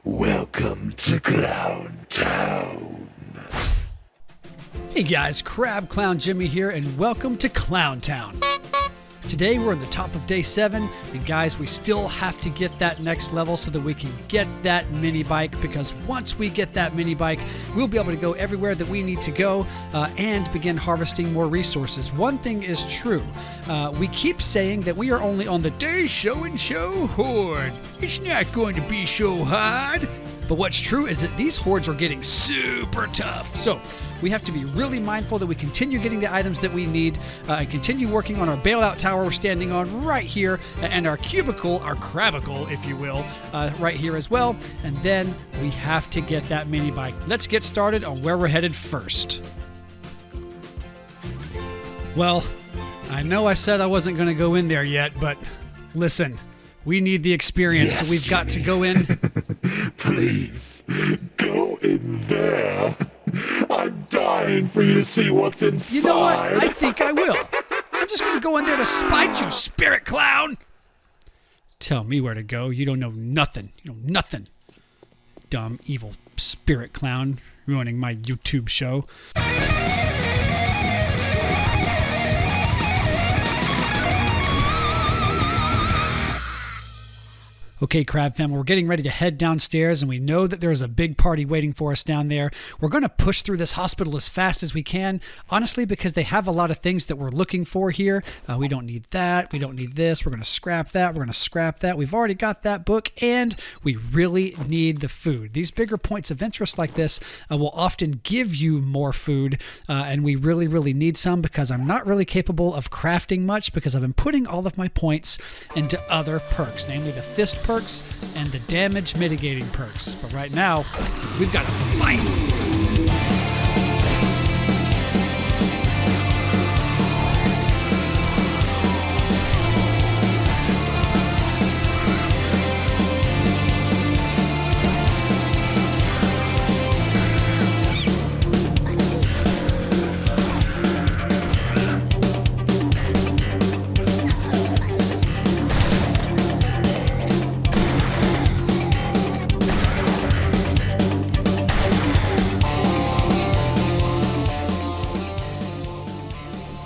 Welcome to Clown Town. Hey guys, Crab Clown Jimmy here, and welcome to Clown Town. Today we're in the top of day 7, and guys, we still have to get that next level so that we can get that mini bike, because once we get that mini bike, we'll be able to go everywhere that we need to go and begin harvesting more resources. One thing is true, we keep saying that we are only on the day show and show horde. It's not going to be so hard. But what's true is that these hordes are getting super tough. So we have to be really mindful that we continue getting the items that we need and continue working on our bailout tower we're standing on right here, and our cubicle, our crabicle, if you will, right here as well. And then we have to get that mini bike. Let's get started on where we're headed first. Well, I know I said I wasn't going to go in there yet, but listen, we need the experience, yes, so we've got to go in. Please, go in there. I'm dying for you to see what's inside. You know what? I think I will. I'm just going to go in there to spite you, spirit clown. Tell me where to go. You don't know nothing. You know nothing. Dumb, evil spirit clown ruining my YouTube show. Okay, Crab Fam, we're getting ready to head downstairs, and we know that there's a big party waiting for us down there. We're going to push through this hospital as fast as we can, honestly, because they have a lot of things that we're looking for here. We don't need that. We don't need this. We're going to scrap that. We're going to scrap that. We've already got that book, and we really need the food. These bigger points of interest like this will often give you more food, and we really, really need some, because I'm not really capable of crafting much, because I've been putting all of my points into other perks, namely the fist perks and the damage mitigating perks. But right now, we've got to fight.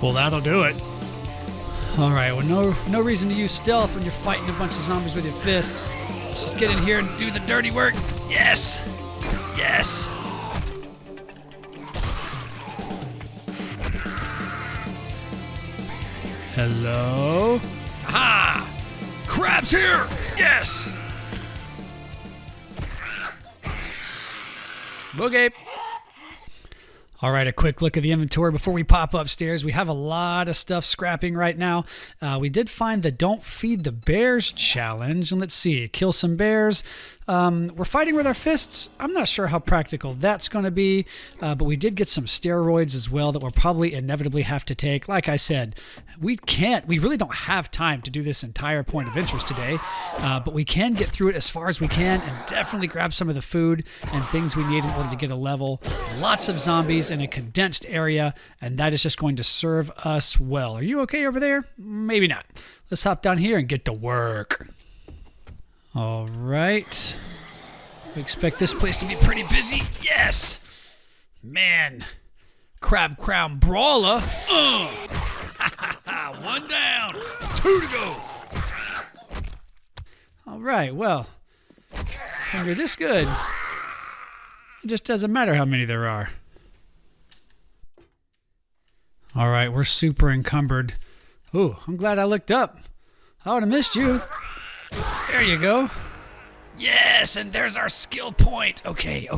Well, that'll do it. All right, well, no reason to use stealth when you're fighting a bunch of zombies with your fists. Let's just get in here and do the dirty work. Yes! Yes! Hello? Aha! Crab's here! Yes! Boogie! All right, a quick look at the inventory before we pop upstairs. We have a lot of stuff scrapping right now. We did find the Don't Feed the Bears challenge. And let's see, kill some bears. We're fighting with our fists. I'm not sure how practical that's going to be, but we did get some steroids as well that we'll probably inevitably have to take. Like I said, we really don't have time to do this entire point of interest today, but we can get through it as far as we can and definitely grab some of the food and things we need in order to get a level. Lots of zombies in a condensed area, and that is just going to serve us well. Are you okay over there? Maybe not. Let's hop down here and get to work. All right. We expect this place to be pretty busy. Yes! Man. Crab Crown Brawler. One down. 2 to go. All right, well, when you're this good, it just doesn't matter how many there are. All right, we're super encumbered. Ooh, I'm glad I looked up. I would have missed you. There you go. Yes, and there's our skill point. Okay.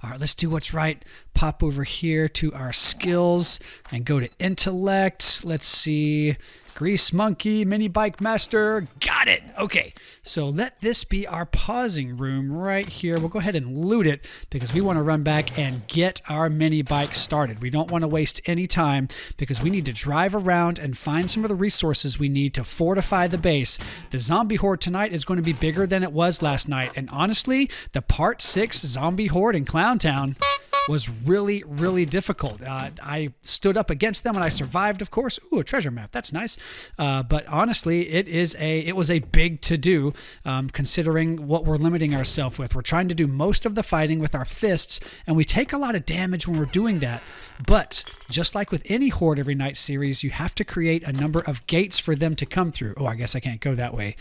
All right, let's do what's right. Pop over here to our skills and go to intellect. Let's see. Grease Monkey, Mini Bike Master. Got it. Okay, so let this be our pausing room right here. We'll go ahead and loot it because we want to run back and get our mini bike started. We don't want to waste any time because we need to drive around and find some of the resources we need to fortify the base. The zombie horde tonight is going to be bigger than it was last night. And honestly, the Part 6 zombie horde in Clowntown was really, really difficult. I stood up against them and I survived, of course. Ooh, a treasure map. That's nice. But honestly, it was a big to-do considering what we're limiting ourselves with. We're trying to do most of the fighting with our fists, and we take a lot of damage when we're doing that. But just like with any Horde Every Night series, you have to create a number of gates for them to come through. Oh, I guess I can't go that way.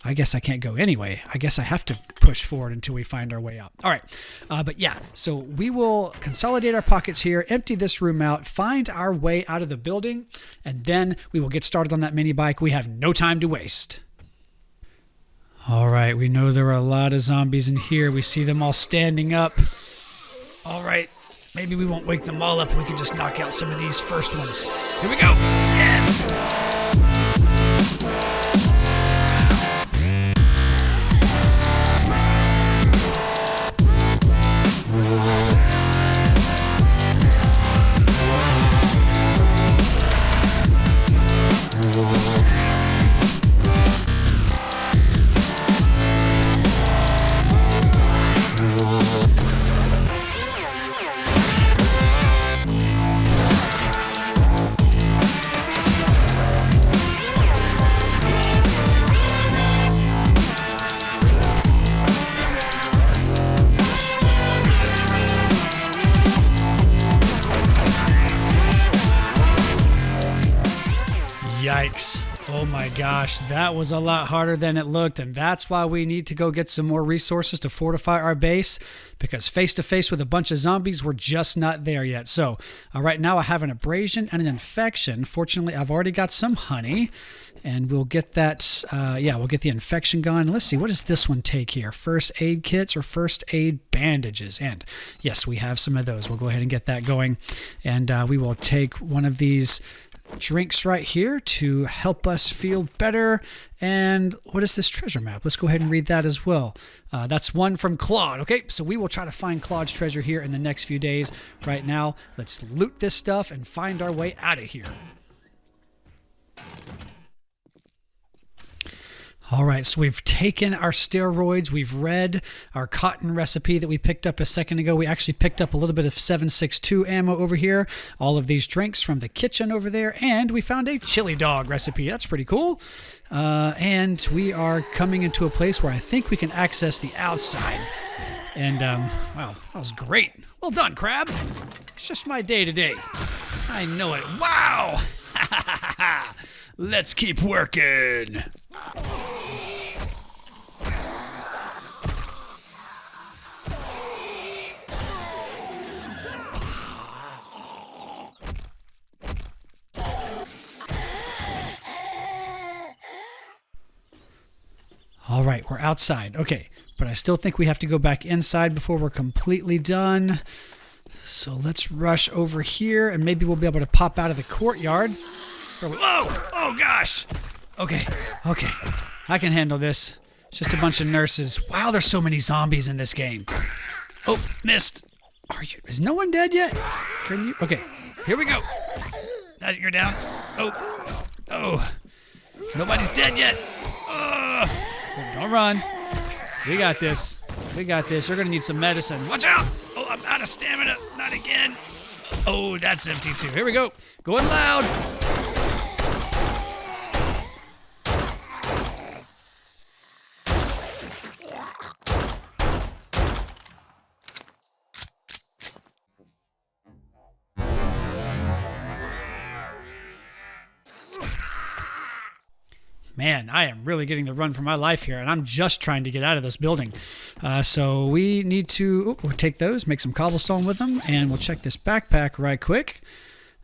I guess I can't go anyway. I guess I have to push forward until we find our way out. All right. But yeah, so we will consolidate our pockets here, empty this room out, find our way out of the building, and then we will get started on that mini bike. We have no time to waste. All right. We know there are a lot of zombies in here. We see them all standing up. All right. Maybe we won't wake them all up. We can just knock out some of these first ones. Here we go. Yes. Yikes. Oh my gosh, that was a lot harder than it looked, and that's why we need to go get some more resources to fortify our base, because face to face with a bunch of zombies, we're just not there yet. So right now I have an abrasion and an infection. Fortunately, I've already got some honey, and we'll get that, we'll get the infection gone. Let's see, what does this one take here? First aid kits or first aid bandages? And yes, we have some of those. We'll go ahead and get that going, and we will take one of these drinks right here to help us feel better. And what is this treasure map? Let's go ahead and read that as well. That's one from Claude. Okay, so we will try to find Claude's treasure here in the next few days. Right now, let's loot this stuff and find our way out of here. All right, so we've taken our steroids, we've read our cotton recipe that we picked up a second ago. We actually picked up a little bit of 7.62 ammo over here, all of these drinks from the kitchen over there, and we found a chili dog recipe. That's pretty cool. And we are coming into a place where I think we can access the outside. And, wow, that was great. Well done, Crab. It's just my day today. I know it. Wow! Let's keep working. All right, we're outside. Okay, but I still think we have to go back inside before we're completely done. So let's rush over here, and maybe we'll be able to pop out of the courtyard. Whoa! Oh, gosh! Okay, I can handle this. It's just a bunch of nurses. Wow, there's so many zombies in this game. Oh, missed. Is no one dead yet? Can you? Okay, here we go. You're down. Oh. Nobody's dead yet. Don't run. We got this. You're going to need some medicine. Watch out. Oh, I'm out of stamina. Not again. Oh, that's empty too. Here we go. Going loud. Man, I am really getting the run for my life here, and I'm just trying to get out of this building. So we need to we'll take those, make some cobblestone with them, and we'll check this backpack right quick.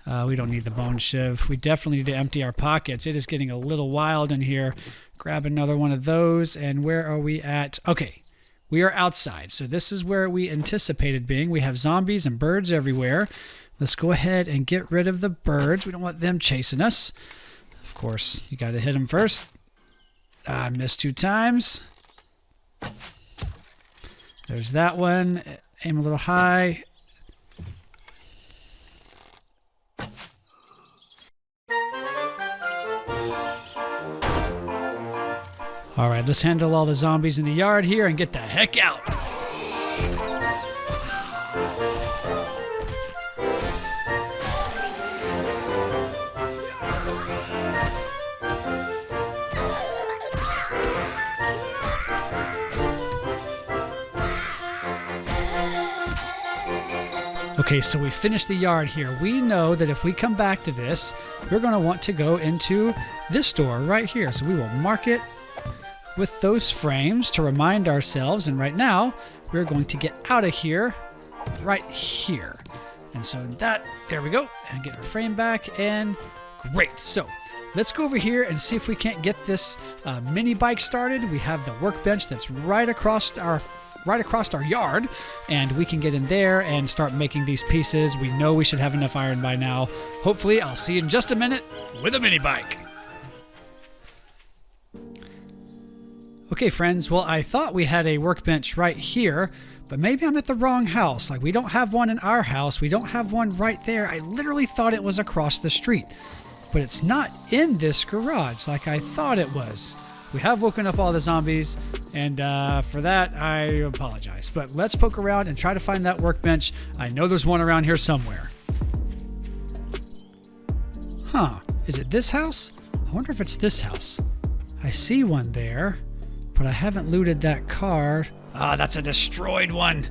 We don't need the bone shiv. We definitely need to empty our pockets. It is getting a little wild in here. Grab another one of those, and where are we at? Okay, we are outside. So this is where we anticipated being. We have zombies and birds everywhere. Let's go ahead and get rid of the birds. We don't want them chasing us. Of course, you got to hit them first. I missed 2 times. There's that one. Aim a little high. All right, let's handle all the zombies in the yard here and get the heck out. Okay, so we finished the yard here. We know that if we come back to this, we're going to want to go into this door right here. So we will mark it with those frames to remind ourselves. And right now, we're going to get out of here right here. And so there we go. And get our frame back. And great. So let's go over here and see if we can't get this mini bike started. We have the workbench that's right across our yard, and we can get in there and start making these pieces. We know we should have enough iron by now. Hopefully, I'll see you in just a minute with a mini bike. Okay, friends. Well, I thought we had a workbench right here, but maybe I'm at the wrong house. Like, we don't have one in our house. We don't have one right there. I literally thought it was across the street. But it's not in this garage like I thought it was. We have woken up all the zombies, and for that, I apologize. But let's poke around and try to find that workbench. I know there's one around here somewhere. Huh, is it this house? I wonder if it's this house. I see one there, but I haven't looted that car. Ah, that's a destroyed one.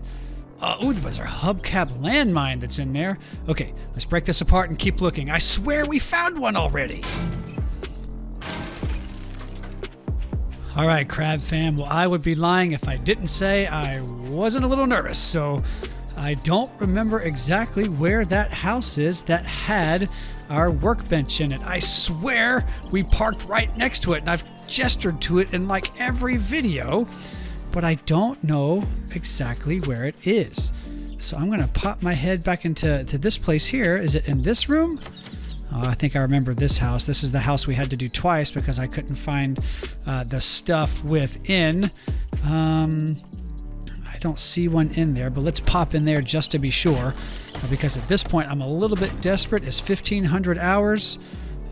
Ooh, there's our hubcap landmine that's in there. Okay, let's break this apart and keep looking. I swear we found one already. All right, Crab fam. Well, I would be lying if I didn't say I wasn't a little nervous. So I don't remember exactly where that house is that had our workbench in it. I swear we parked right next to it, and I've gestured to it in like every video, but I don't know exactly where it is. So I'm going to pop my head back into this place here. Is it in this room? Oh, I think I remember this house. This is the house we had to do twice because I couldn't find the stuff within. I don't see one in there, but let's pop in there just to be sure, because at this point I'm a little bit desperate. It's 1,500 hours,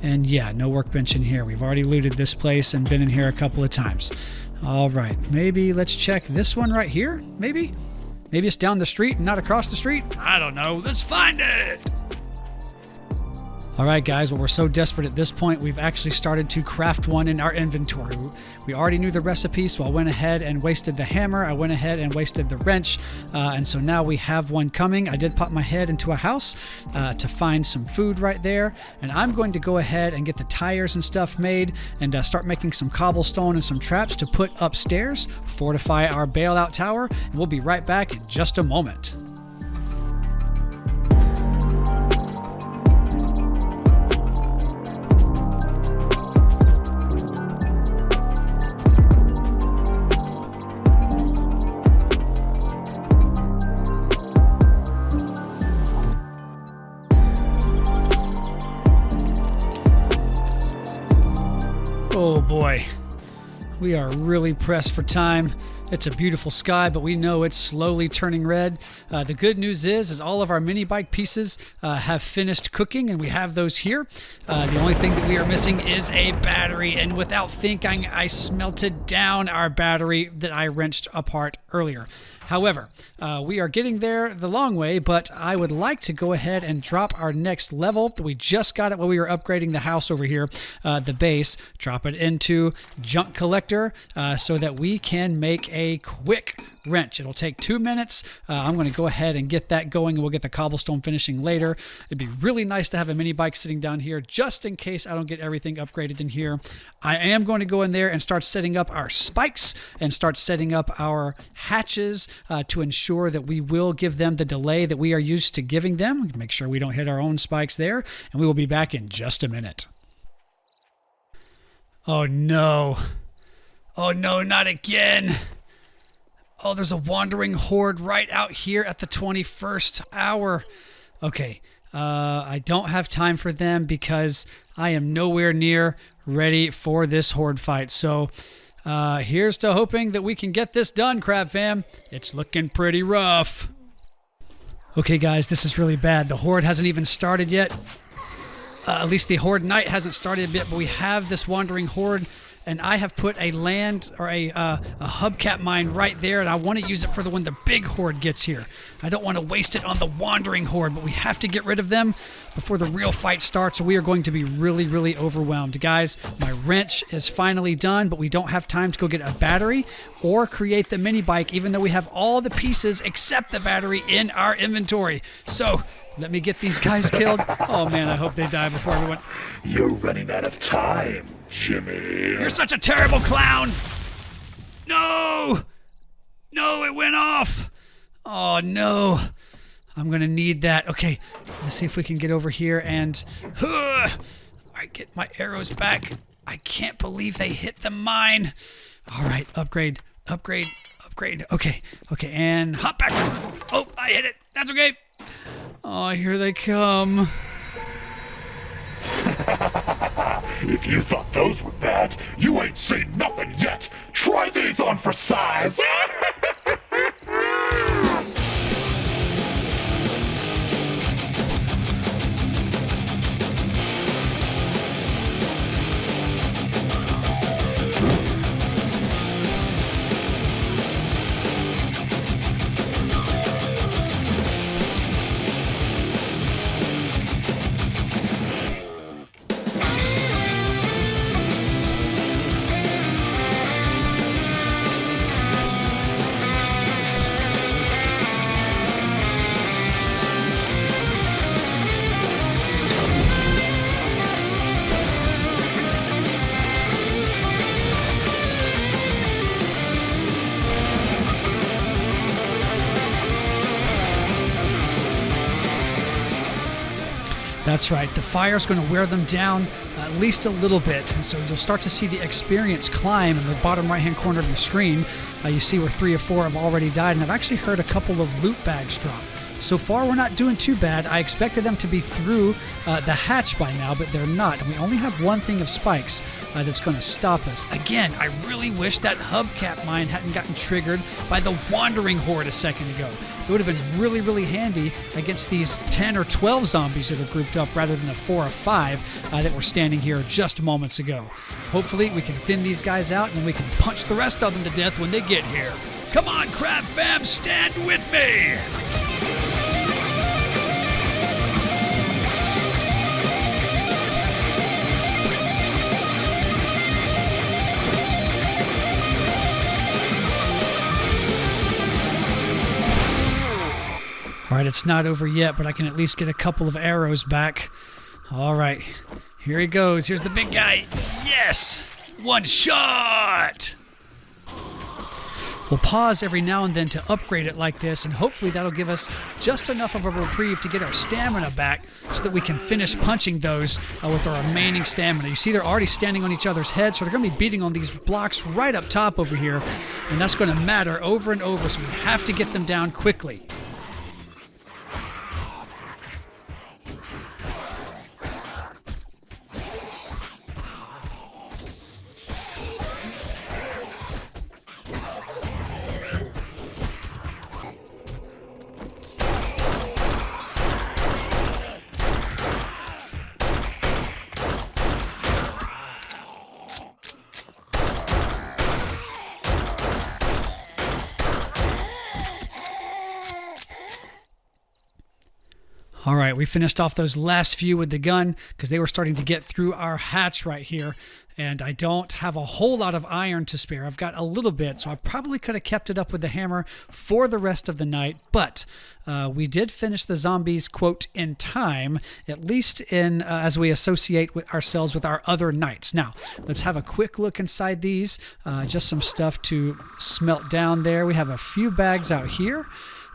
and yeah, no workbench in here. We've already looted this place and been in here a couple of times. All right, maybe let's check this one right here. Maybe it's down the street and not across the street. I don't know. Let's find it. All right, guys, well, we're so desperate at this point, we've actually started to craft one in our inventory. We already knew the recipe, so I went ahead and wasted the hammer. I went ahead and wasted the wrench, and so now we have one coming. I did pop my head into a house to find some food right there, and I'm going to go ahead and get the tires and stuff made and start making some cobblestone and some traps to put upstairs, fortify our bailout tower, and we'll be right back in just a moment. Oh boy, we are really pressed for time. It's a beautiful sky, but we know it's slowly turning red. The good news is all of our mini bike pieces have finished cooking, and we have those here. The only thing that we are missing is a battery, and without thinking, I smelted down our battery that I wrenched apart earlier. However, we are getting there the long way, but I would like to go ahead and drop our next level. We just got it while we were upgrading the house over here, the base, drop it into junk collector so that we can make a quick wrench. It'll take 2 minutes. I'm going to go ahead and get that going, and we'll get the cobblestone finishing later. It'd be really nice to have a mini bike sitting down here just in case I don't get everything upgraded in here. I am going to go in there and start setting up our spikes and start setting up our hatches to ensure that we will give them the delay that we are used to giving them. Make sure we don't hit our own spikes there, and we will be back in just a minute. Oh no. Oh no, not again. Oh, there's a wandering horde right out here at the 21st hour. Okay, I don't have time for them because I am nowhere near ready for this horde fight. So here's to hoping that we can get this done, Crab Fam. It's looking pretty rough. Okay, guys, this is really bad. The horde hasn't even started yet. At least the Horde Night hasn't started yet, but we have this wandering horde, and I have put a land or a hubcap mine right there, and I want to use it for when the big horde gets here. I don't want to waste it on the wandering horde, but we have to get rid of them before the real fight starts, or we are going to be really, really overwhelmed. Guys, my wrench is finally done, but we don't have time to go get a battery or create the mini bike, even though we have all the pieces except the battery in our inventory. So let me get these guys killed. Oh man, I hope they die before everyone. You're running out of time, Jimmy. You're such a terrible clown! No! No, it went off! Oh no. I'm gonna need that. Okay, let's see if we can get over here and... Alright, get my arrows back. I can't believe they hit the mine. Alright, upgrade, upgrade, upgrade. Okay, okay, and hop back. Oh, I hit it. That's okay. Oh, here they come. If you thought those were bad, you ain't seen nothing yet. Try these on for size. That's right, the fire's going to wear them down at least a little bit, and so you'll start to see the experience climb in the bottom right hand corner of your screen. You see where 3 or 4 have already died, and I've actually heard a couple of loot bags drop. So far we're not doing too bad. I expected them to be through the hatch by now, but they're not, and we only have one thing of spikes that's going to stop us. Again, I really wish that hubcap mine hadn't gotten triggered by the wandering horde a second ago. It would have been really, really handy against these 10 or 12 zombies that are grouped up rather than the 4 or 5 that were standing here just moments ago. Hopefully we can thin these guys out and we can punch the rest of them to death when they get here. Come on, Crab Fam, stand with me! All right, it's not over yet, but I can at least get a couple of arrows back. All right, here he goes. Here's the big guy. Yes! One shot! We'll pause every now and then to upgrade it like this, and hopefully that'll give us just enough of a reprieve to get our stamina back so that we can finish punching those with our remaining stamina. You see they're already standing on each other's heads, so they're going to be beating on these blocks right up top over here, and that's going to matter over and over, so we have to get them down quickly. All right, we finished off those last few with the gun because they were starting to get through our hatch right here, and I don't have a whole lot of iron to spare. I've got a little bit, so I probably could have kept it up with the hammer for the rest of the night, but we did finish the zombies, quote, in time, at least in as we associate with ourselves with our other nights. Now, let's have a quick look inside these. Just some stuff to smelt down there. We have a few bags out here.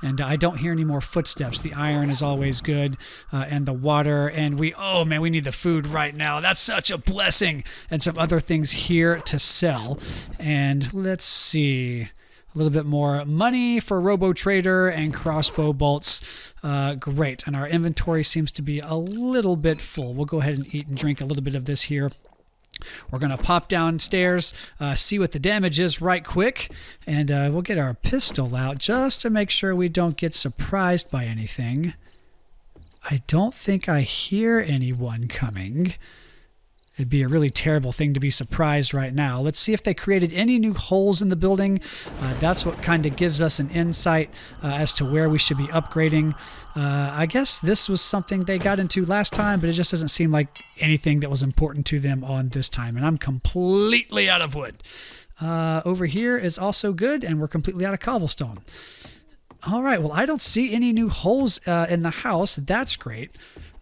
And I don't hear any more footsteps. The iron is always good, and the water. And oh man, we need the food right now. That's such a blessing. And some other things here to sell. And let's see. A little bit more money for Robo Trader and crossbow bolts. Great. And our inventory seems to be a little bit full. We'll go ahead and eat and drink a little bit of this here. We're going to pop downstairs, see what the damage is right quick, and we'll get our pistol out just to make sure we don't get surprised by anything. I don't think I hear anyone coming. It'd be a really terrible thing to be surprised right now. Let's see if they created any new holes in the building. That's what kind of gives us an insight as to where we should be upgrading. I guess this was something they got into last time, but it just doesn't seem like anything that was important to them on this time. And I'm completely out of wood. Over here is also good, and we're completely out of cobblestone. All right, well, I don't see any new holes in the house. That's great.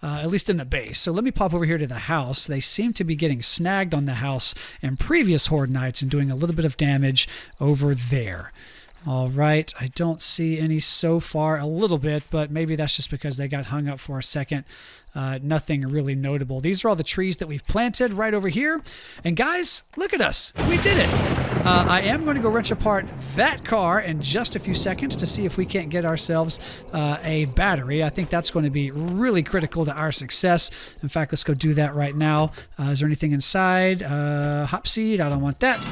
At least in the base. So let me pop over here to the house. They seem to be getting snagged on the house in previous Horde Nights and doing a little bit of damage over there. All right, I don't see any so far, a little bit, but maybe that's just because they got hung up for a second. Nothing really notable. These are all the trees that we've planted right over here. And guys, look at us. We did it. I am going to go wrench apart that car in just a few seconds to see if we can't get ourselves a battery. I think that's going to be really critical to our success. In fact, let's go do that right now. Is there anything inside? Hop seed. I don't want that.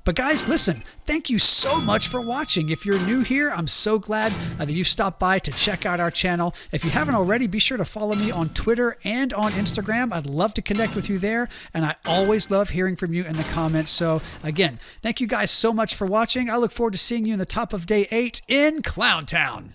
But guys, listen. Thank you so much for watching. If you're new here, I'm so glad that you stopped by to check out our channel. If you haven't already, be sure to follow me on Twitter and on Instagram. I'd love to connect with you there, and I always love hearing from you in the comments. So again, thank you guys so much for watching. I look forward to seeing you in the top of day 8 in Clown Town.